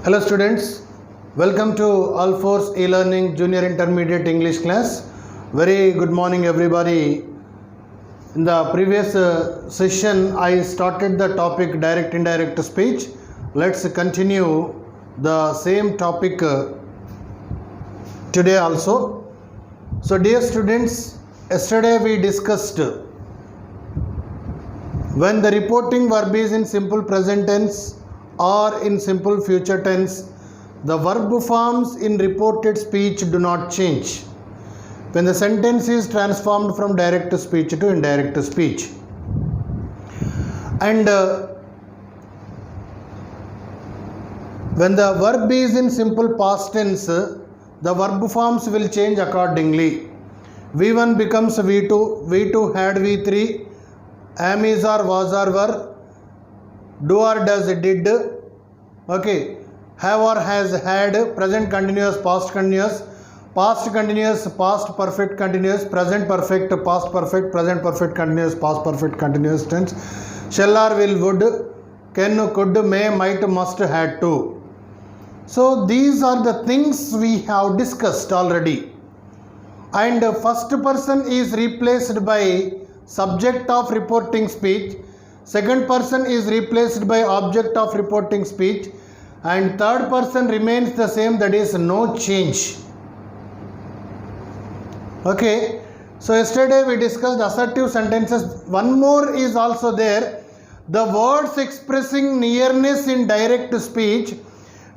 Hello students, welcome to All Force E-Learning Junior Intermediate English class. Very good morning everybody. In the previous session I started the topic direct indirect speech. Let's continue the same topic today also. So dear students, yesterday we discussed when the reporting verb is in simple present tense or in simple future tense, the verb forms in reported speech do not change when the sentence is transformed from direct speech to indirect speech. And when the verb is in simple past tense, the verb forms will change accordingly. V1 becomes V2, V2 had V3, am, is, or was, or were, do or does, did, okay, have or has, had, present continuous, past continuous, past continuous, past perfect continuous, present perfect, past perfect, present perfect continuous, past perfect continuous tense, shall or will, would, can, could, may, might, must, had to. So these are the things we have discussed already. And first person is replaced by subject of reporting speech, second person is replaced by object of reporting speech, and third person remains the same, that is no change. Okay, so yesterday we discussed assertive sentences. One more is also there. The words expressing nearness in direct speech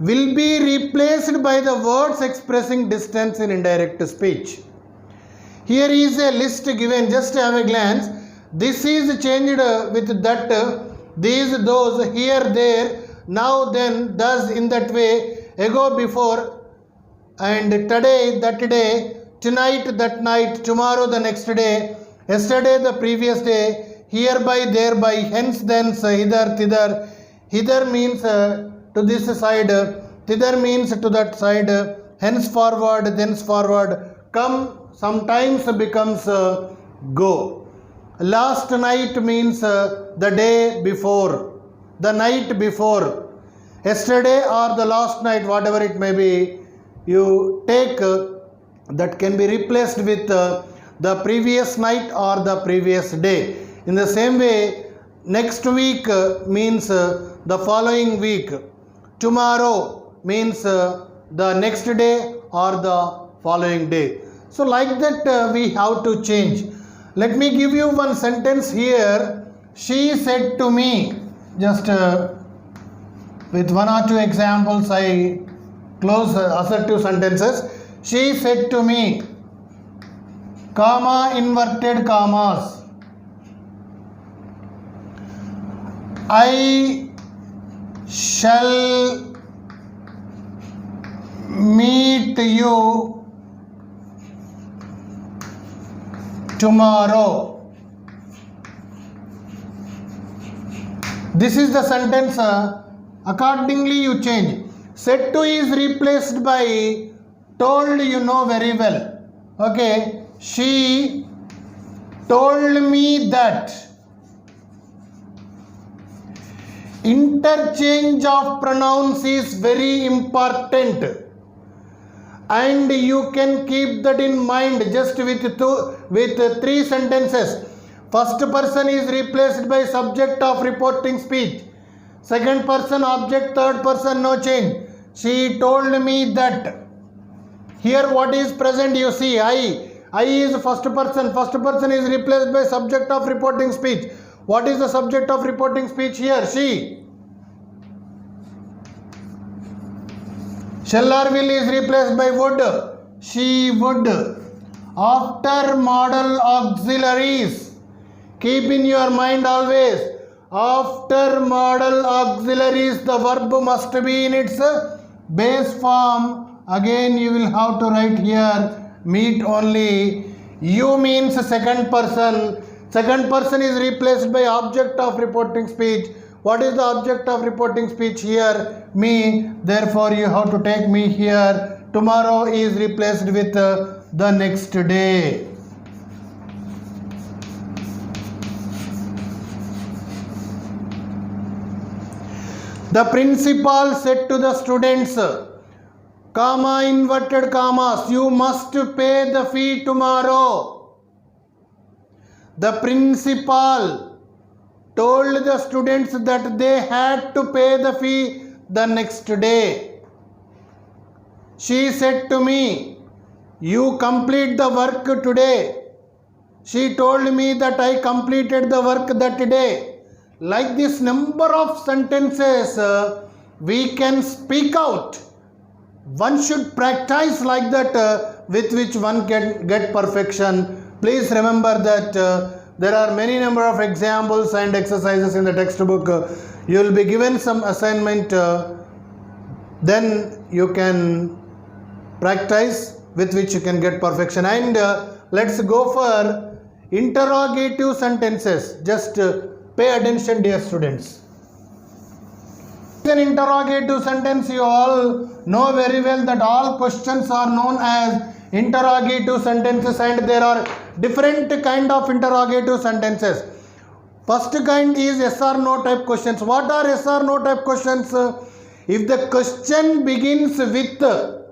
will be replaced by the words expressing distance in indirect speech. Here is a list given, just have a glance. This is changed with that, these, those, here, there, now, then, thus, in that way, ago, before, and today, that day, tonight, that night, tomorrow, the next day, yesterday, the previous day, hereby, thereby, hence, thence, hither, thither. Hither means to this side, thither means to that side, henceforward, thenceforward, come sometimes becomes go. Last night means the day before, the night before, yesterday or the last night, whatever it may be, you take that can be replaced with the previous night or the previous day. In the same way, next week means the following week, tomorrow means the next day or the following day. So like that we have to change. Let me give you one sentence here. She said to me, just with one or two examples I close assertive sentences. She said to me, comma, inverted commas, I shall meet you tomorrow. This is the sentence. Accordingly you change. Said to is replaced by told, you know very well. Okay. She told me that. Interchange of pronouns is very important. And you can keep that in mind just with three sentences. First person is replaced by subject of reporting speech. Second person object, third person no change. She told me that. Here what is present, you see, I is first person. First person is replaced by subject of reporting speech. What is the subject of reporting speech here? She. Shall or will is replaced by would. She would. After modal auxiliaries, keep in your mind always, after modal auxiliaries the verb must be in its base form. Again you will have to write here meet only. You means second person. Second person is replaced by object of reporting speech. What is the object of reporting speech here? Me. Therefore you have to take me here. Tomorrow is replaced with the next day. The principal said to the students, comma, inverted commas, you must pay the fee tomorrow. The principal told the students that they had to pay the fee the next day. She said to me, you complete the work today. She told me that I completed the work that day. Like this number of sentences we can speak out. One should practice like that with which one can get perfection. Please remember that there are many number of examples and exercises in the textbook. You will be given some assignment, then you can practice with which you can get perfection. And let's go for interrogative sentences. Just pay attention, dear students. An interrogative sentence, you all know very well that all questions are known as interrogative sentences, and there are different kind of interrogative sentences. First kind is yes or no type questions. What are yes or no type questions? If the question begins with a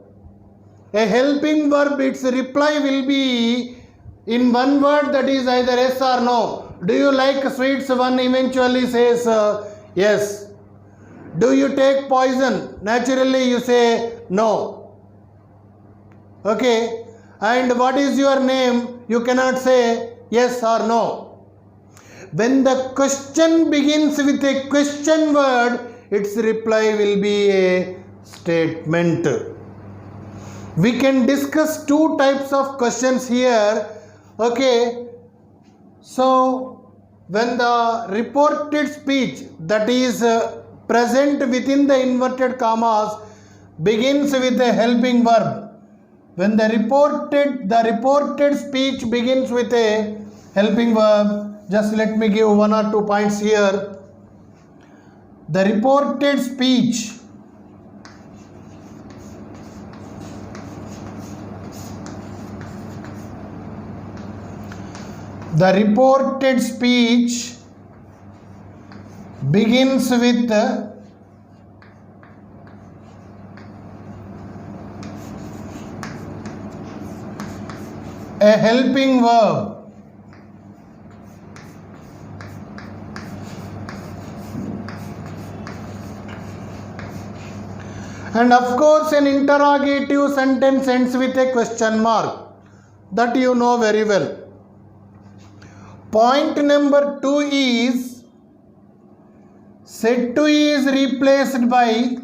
helping verb, its reply will be in one word, that is either yes or no. Do you like sweets? One eventually says yes. Do you take poison? Naturally you say no. Okay. And what is your name? You cannot say yes or no. When the question begins with a question word, its reply will be a statement. We can discuss two types of questions here. Okay. So, when the reported speech, that is present within the inverted commas, begins with a helping verb. When the reported speech begins with a helping verb, just let me give one or two points here. The reported speech begins with a helping verb. And of course, an interrogative sentence ends with a question mark. That you know very well. Point number 2 is said to is replaced by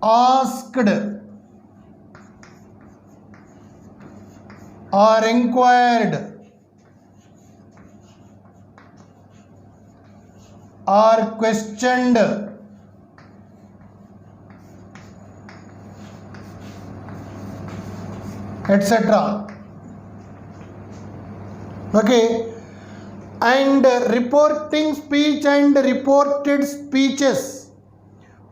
asked or inquired or questioned. Etc. Okay. And reporting speech and reported speeches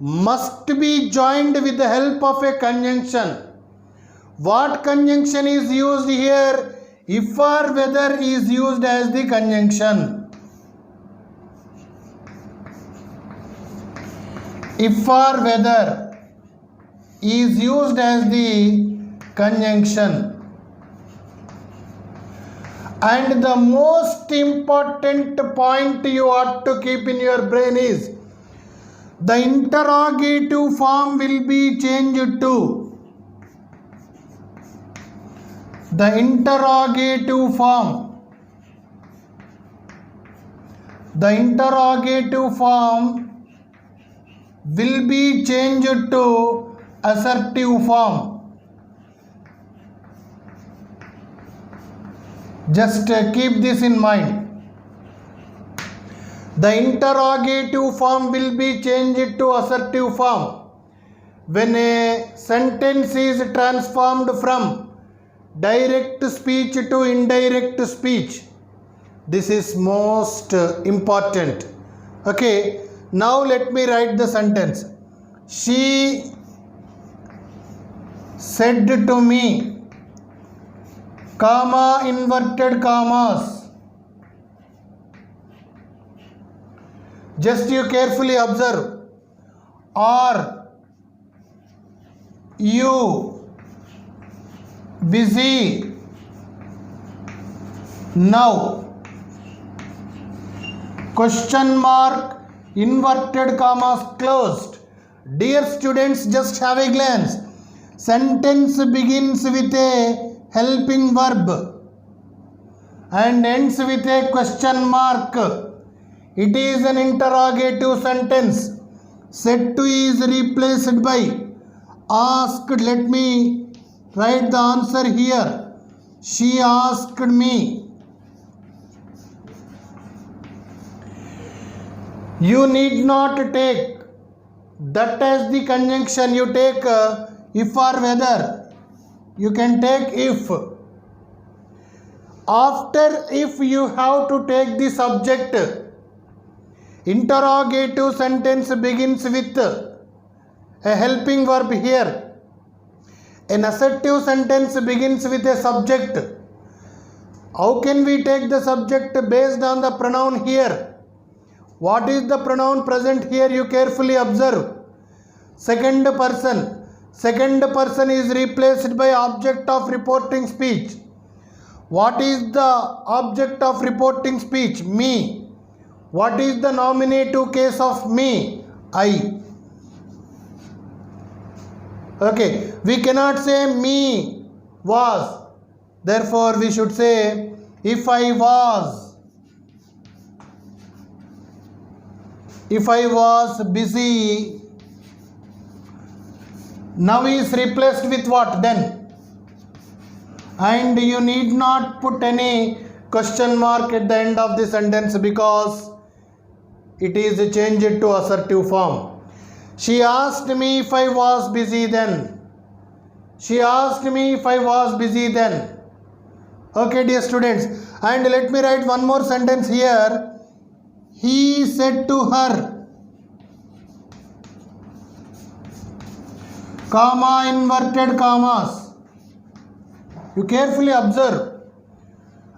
must be joined with the help of a conjunction. What conjunction is used here? If or whether is used as the conjunction. If or whether is used as the conjunction. And the most important point you ought to keep in your brain is the interrogative form will be changed to the interrogative form will be changed to assertive form. Just keep this in mind. The interrogative form will be changed to assertive form when a sentence is transformed from direct speech to indirect speech. This is most important. Okay, now let me write the sentence. She said to me, comma, inverted commas. Just you carefully observe. Are you busy now? Question mark, inverted commas closed. Dear students, just have a glance. Sentence begins with a helping verb and ends with a question mark. It is an interrogative sentence. Said to is replaced by asked. Let me write the answer here. She asked me. You need not take that as the conjunction. You take if or whether. You can take if. After if, you have to take the subject. Interrogative sentence begins with a helping verb here. An assertive sentence begins with a subject. How can we take the subject based on the pronoun here? What is the pronoun present here? You carefully observe. Second person. Second person is replaced by object of reporting speech. What is the object of reporting speech? Me. What is the nominative case of me? I. Okay, we cannot say me was. Therefore, we should say if I was. If I was busy. Now is replaced with what then? And you need not put any question mark at the end of the sentence because it is changed to assertive form. She asked me if I was busy then. She asked me if I was busy then. Okay, dear students. And let me write one more sentence here. He said to her, comma, inverted commas. You carefully observe.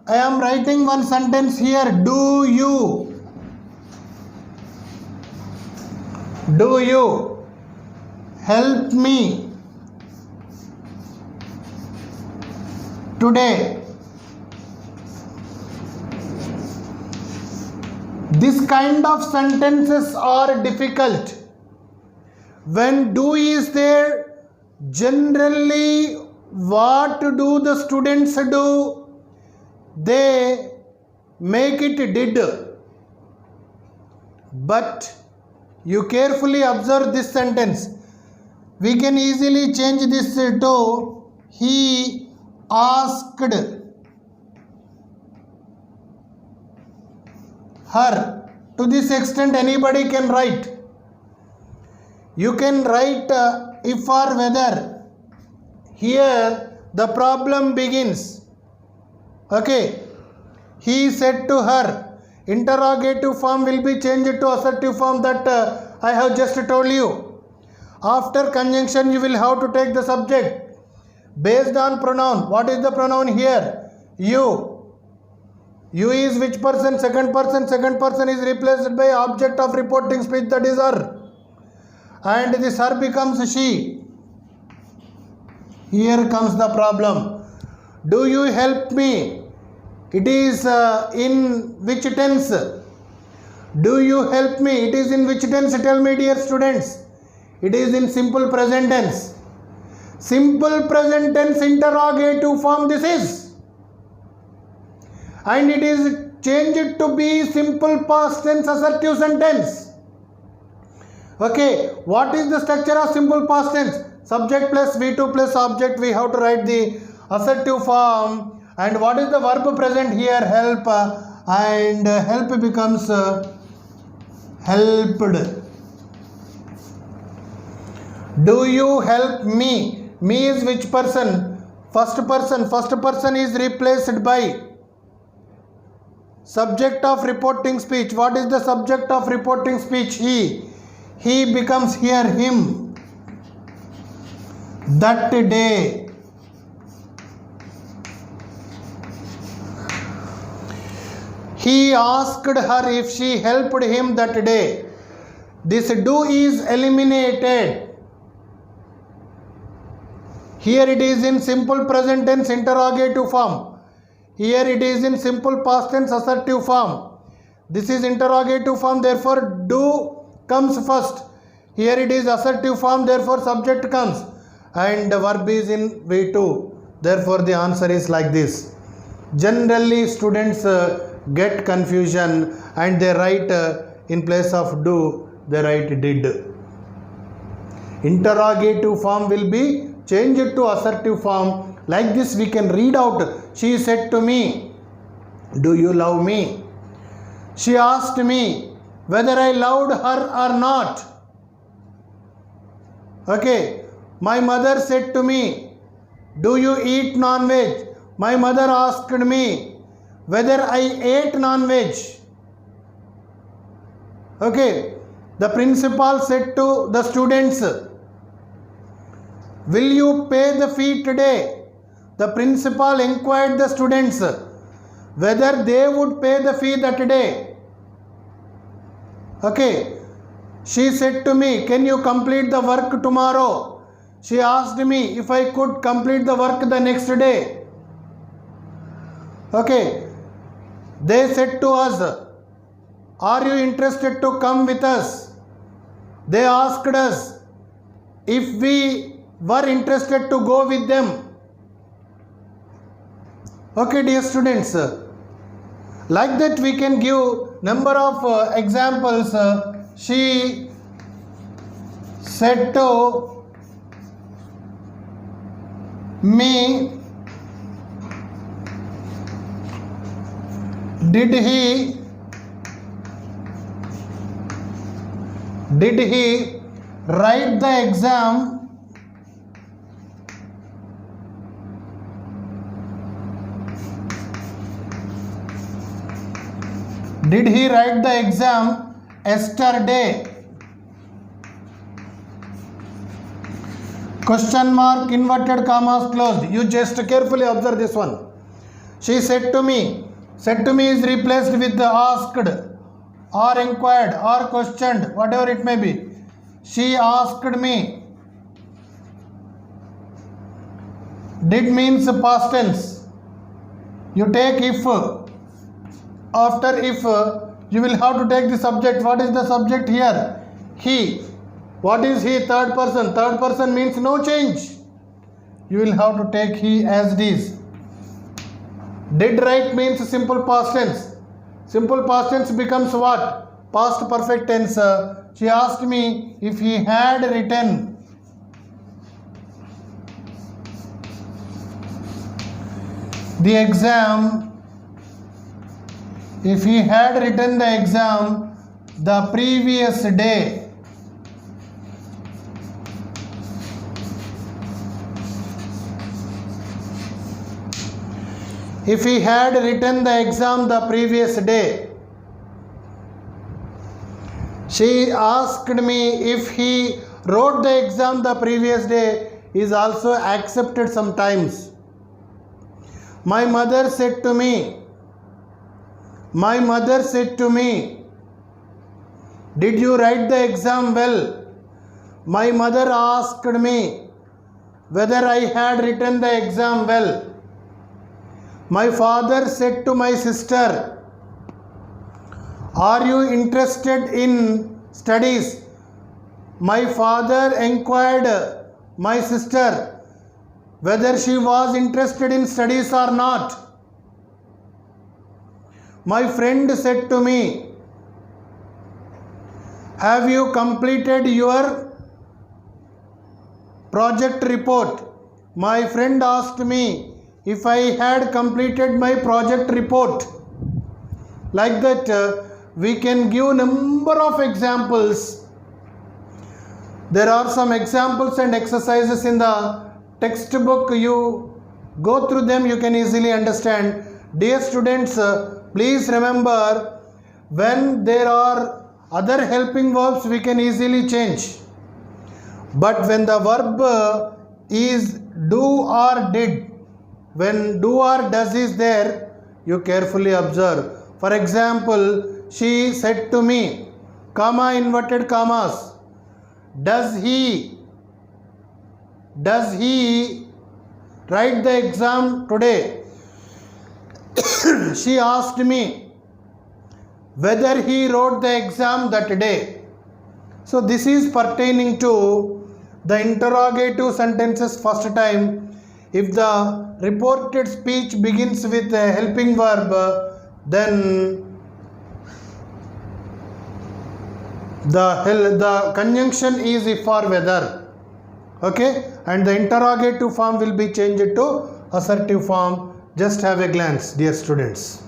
I am writing one sentence here. Do you help me today? This kind of sentences are difficult. When do is there, generally what do the students do? They make it did. But you carefully observe this sentence. We can easily change this to he asked her. To this extent, anybody can write. You can write if or whether. Here the problem begins. Okay. He said to her. Interrogative form will be changed to assertive form that I have just told you. After conjunction, you will have to take the subject based on pronoun. What is the pronoun here? You. You is which person? Second person. Second person is replaced by object of reporting speech, that is her. And this her becomes she. Here comes the problem. Do you help me? It is in which tense? Do you help me? It is in which tense? Tell me, dear students. It is in simple present tense. Simple present tense interrogative form this is. And it is changed to be simple past tense assertive sentence. Okay, what is the structure of simple past tense? Subject plus V2 plus object. We have to write the assertive form. And what is the verb present here? Help. And help becomes helped. Do you help me? Me is which person? First person. First person is replaced by subject of reporting speech. What is the subject of reporting speech? He. He becomes here him. that day. He asked her if she helped him that day. This do is eliminated. Here it is in simple present tense interrogative form. Here it is in simple past tense assertive form. This is interrogative form, therefore do comes first. Here it is assertive form, therefore subject comes. And the verb is in V2. Therefore the answer is like this. Generally students get confusion and they write in place of do, they write did. Interrogative form will be changed to assertive form. Like this we can read out. She said to me, do you love me? She asked me whether I loved her or not. Okay. My mother said to me, do you eat non-veg? My mother asked me whether I ate non-veg. Okay. The principal said to the students, will you pay the fee today? The principal inquired the students whether they would pay the fee that day. Okay. She said to me, can you complete the work tomorrow? She asked me if I could complete the work the next day. Okay. They said to us, are you interested to come with us? They asked us if we were interested to go with them. Okay, dear students, like that we can give number of examples. She said to me, did he write the exam? Did he write the exam yesterday? Question mark, inverted commas closed. You just carefully observe this one. She said to me. Said to me is replaced with the asked or inquired or questioned, whatever it may be. She asked me. Did means past tense. You take if. After if, you will have to take the subject. What is the subject here? He. What is he? Third person. Third person means no change. You will have to take he as it is. Did write means simple past tense. Simple past tense becomes what? Past perfect tense. She asked me if he had written. The exam. If he had written the exam the previous day. If he had written the exam the previous day. She asked me if he wrote the exam the previous day is also accepted sometimes. My mother said to me. My mother said to me, did you write the exam well? My mother asked me whether I had written the exam well. My father said to my sister, are you interested in studies? My father inquired my sister whether she was interested in studies or not. My friend said to me, have you completed your project report? My friend asked me if I had completed my project report. Like that, we can give number of examples. There are some examples and exercises in the textbook. You go through them, you can easily understand. Dear students, please remember, when there are other helping verbs, we can easily change. But when the verb is do or did. When do or does is there, you carefully observe. For example, she said to me, comma, inverted commas, does he write the exam today? She asked me whether he wrote the exam that day. So this is pertaining to the interrogative sentences first time. If the reported speech begins with a helping verb, then the conjunction is if or whether. Okay, and the interrogative form will be changed to assertive form. Just have a glance, dear students.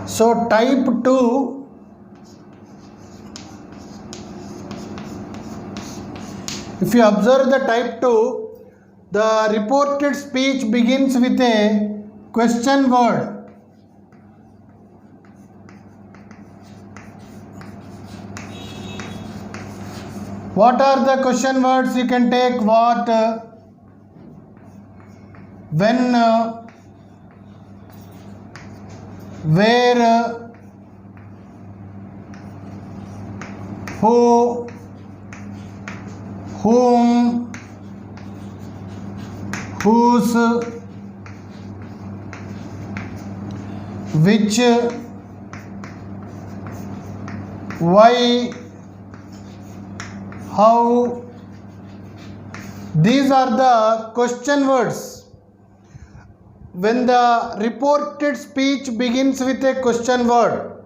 So type 2, if you observe the type 2, the reported speech begins with a question word. What are the question words? You can take what, when, where, who, whom, whose, which, why, how. These are the question words. When the reported speech begins with a question word,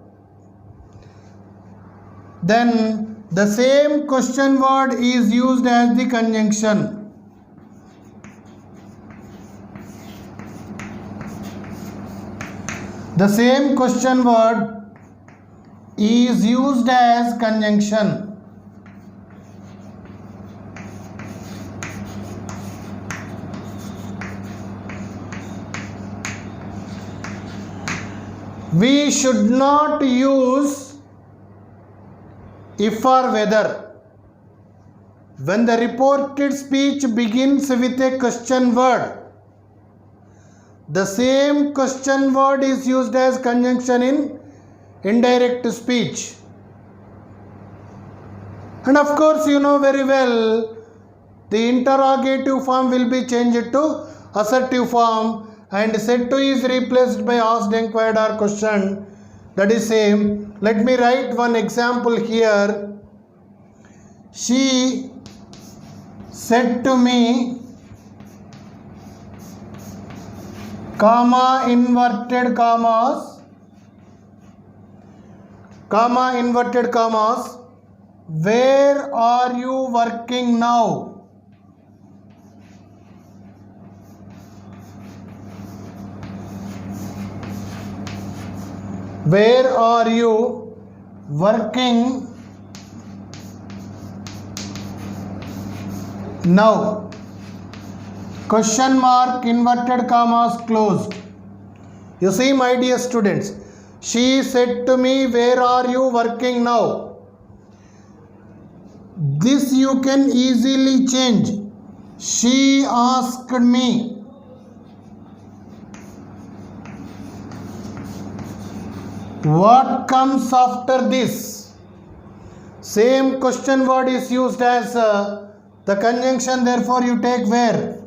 then the same question word is used as the conjunction. The same question word is used as conjunction. We should not use if or whether. When the reported speech begins with a question word, the same question word is used as conjunction in indirect speech. And of course, you know very well, the interrogative form will be changed to assertive form, and said to is replaced by asked, inquired or questioned. That is same. Let me write one example here. She said to me, comma, inverted commas, comma, inverted commas, where are you working now? Where are you working now? Question mark, inverted commas, closed. You see, my dear students, she said to me, where are you working now? This you can easily change. She asked me. What comes after this? Same question word is used as the conjunction, therefore you take where.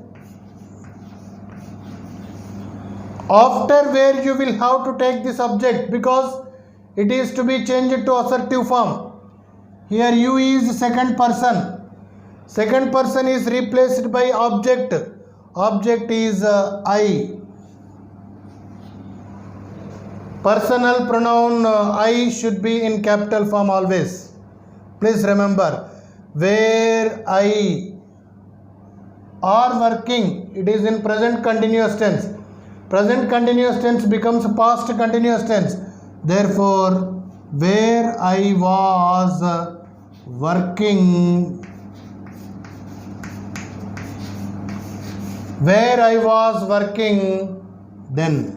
After where you will have to take the subject because it is to be changed to assertive form. Here you is second person. Second person is replaced by object. Object is I. Personal pronoun I should be in capital form always. Please remember, where I are working, it is in present continuous tense. Present continuous tense becomes past continuous tense. Therefore, where I was working, where I was working then.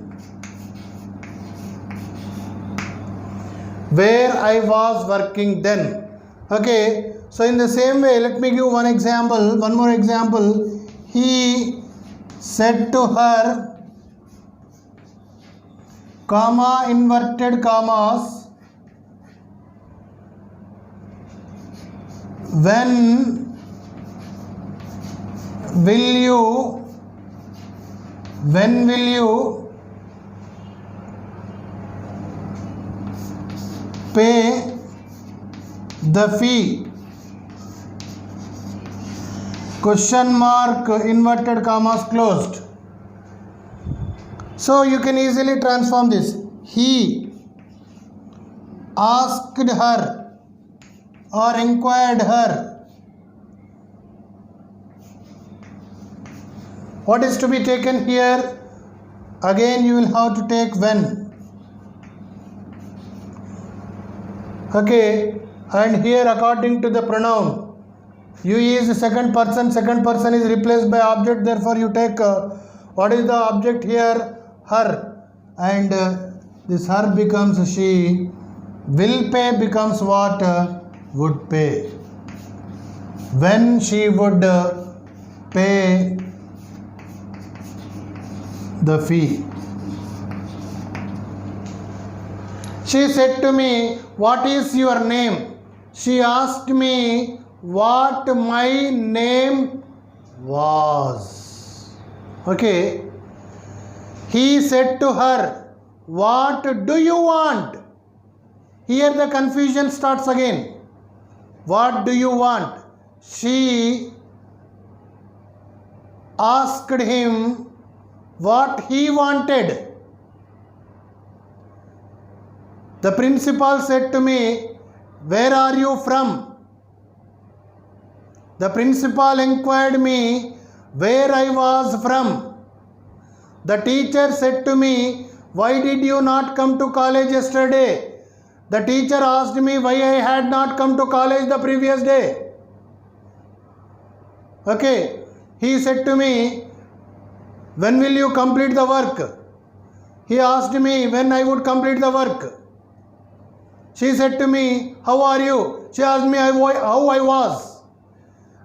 Where I was working then. Okay, so in the same way, let me give one example, one more example. He said to her, comma, inverted commas, when will you pay the fee? Question mark, inverted commas closed. So you can easily transform this. He asked her or inquired her. What is to be taken here? Again you will have to take when. Okay, and here according to the pronoun, you is second person is replaced by object, therefore you take what is the object here? Her, and this her becomes she. Will pay becomes what? Would pay. When she would pay the fee. She said to me, what is your name? She asked me what my name was. Okay. He said to her, what do you want? Here the confusion starts again. What do you want? She asked him what he wanted. The principal said to me, where are you from? The principal inquired me where I was from. The teacher said to me, why did you not come to college yesterday? The teacher asked me why I had not come to college the previous day. Okay, he said to me, when will you complete the work? He asked me when I would complete the work. She said to me, how are you? She asked me how I was.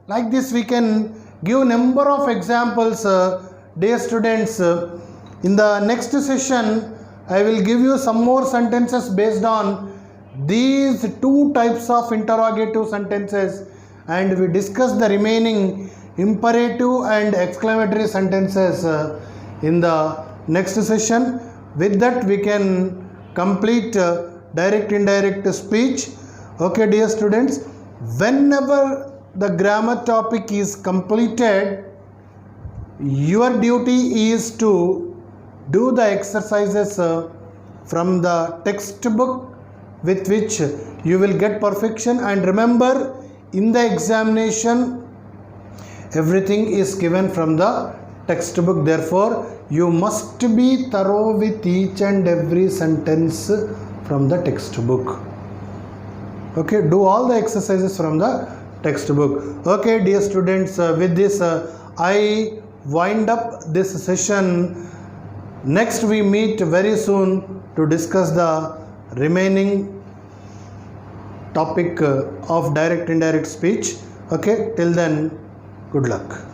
Like this we can give number of examples, dear students. In the next session, I will give you some more sentences based on these two types of interrogative sentences, and we discuss the remaining imperative and exclamatory sentences in the next session. With that we can complete direct indirect speech. Okay, dear students, whenever the grammar topic is completed, your duty is to do the exercises from the textbook, with which you will get perfection. And remember, in the examination everything is given from the textbook, therefore you must be thorough with each and every sentence from the textbook. Okay, do all the exercises from the textbook. Okay, dear students, with this I wind up this session. Next we meet very soon to discuss the remaining topic of direct indirect speech. Okay, till then, good luck.